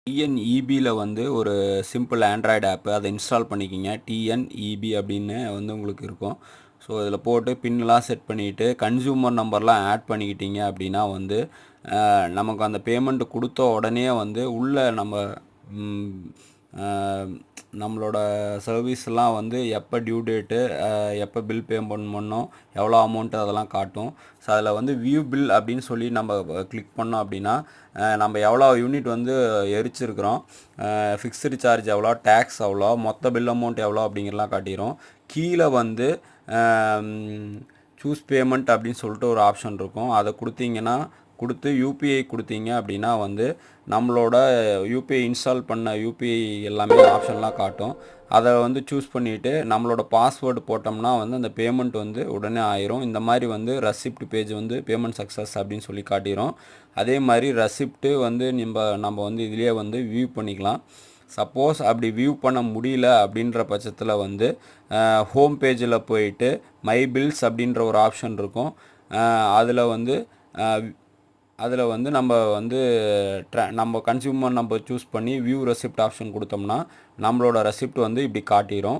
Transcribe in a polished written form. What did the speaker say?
டிஎன்இபியில் வந்து ஒரு simple Android ஆப்பு அதை இன்ஸ்டால் பண்ணிக்கிங்க. டிஎன்இபி அப்படின்னு வந்து உங்களுக்கு இருக்கும். ஸோ இதில் போட்டு பின்லாம் செட் பண்ணிவிட்டு கன்சியூமர் நம்பர்லாம் ஆட் பண்ணிக்கிட்டீங்க அப்படின்னா வந்து நமக்கு அந்த பேமெண்ட்டு கொடுத்த உடனே வந்து உள்ளே நம்மளோட சர்வீஸ்லாம் வந்து எப்போ டியூ டேட்டு எப்போ பில் பேமெண்ட் பண்ணோம் எவ்வளோ அமௌண்ட்டு அதெல்லாம் காட்டும். ஸோ அதில் வந்து வியூ பில் அப்படின்னு சொல்லி நம்ம கிளிக் பண்ணோம் அப்படின்னா நம்ம எவ்வளோ யூனிட் வந்து எரிச்சிருக்கிறோம், ஃபிக்ஸ்டு சார்ஜ் எவ்வளோ, டேக்ஸ் எவ்வளோ, மொத்த பில் அமௌண்ட் எவ்வளோ அப்படிங்கிறலாம் காட்டிடும். கீழே வந்து சூஸ் பேமெண்ட் அப்படின்னு சொல்லிட்டு ஒரு ஆப்ஷன் இருக்கும். அதை கொடுத்து யூபிஐ கொடுத்தீங்க அப்படின்னா வந்து நம்மளோட யூபிஐ இன்ஸ்டால் பண்ண யூபிஐ எல்லாமே ஆப்ஷன்லாம் காட்டும். அதை வந்து சூஸ் பண்ணிவிட்டு நம்மளோட பாஸ்வேர்டு போட்டோம்னா வந்து அந்த பேமெண்ட் வந்து உடனே ஆயிரும். இந்த மாதிரி வந்து ரெசிப்ட் பேஜ் வந்து பேமெண்ட் சக்ஸஸ் அப்படின்னு சொல்லி காட்டிடும். அதே மாதிரி ரெசிப்ட்டு வந்து நம்ம வந்து இதிலே வந்து வியூ பண்ணிக்கலாம். சப்போஸ் அப்படி வியூ பண்ண முடியல அப்படின்ற பட்சத்தில் வந்து ஹோம் பேஜில் போயிட்டு மை பில்ஸ் அப்படின்ற ஒரு ஆப்ஷன் இருக்கும். அதில் வந்து நம்ம கன்சியூமர் நம்பர் சூஸ் பண்ணி வியூ ரெசிப்ட் ஆப்ஷன் கொடுத்தோம்னா நம்மளோட ரெசிப்ட் வந்து இப்படி காட்டிடும்.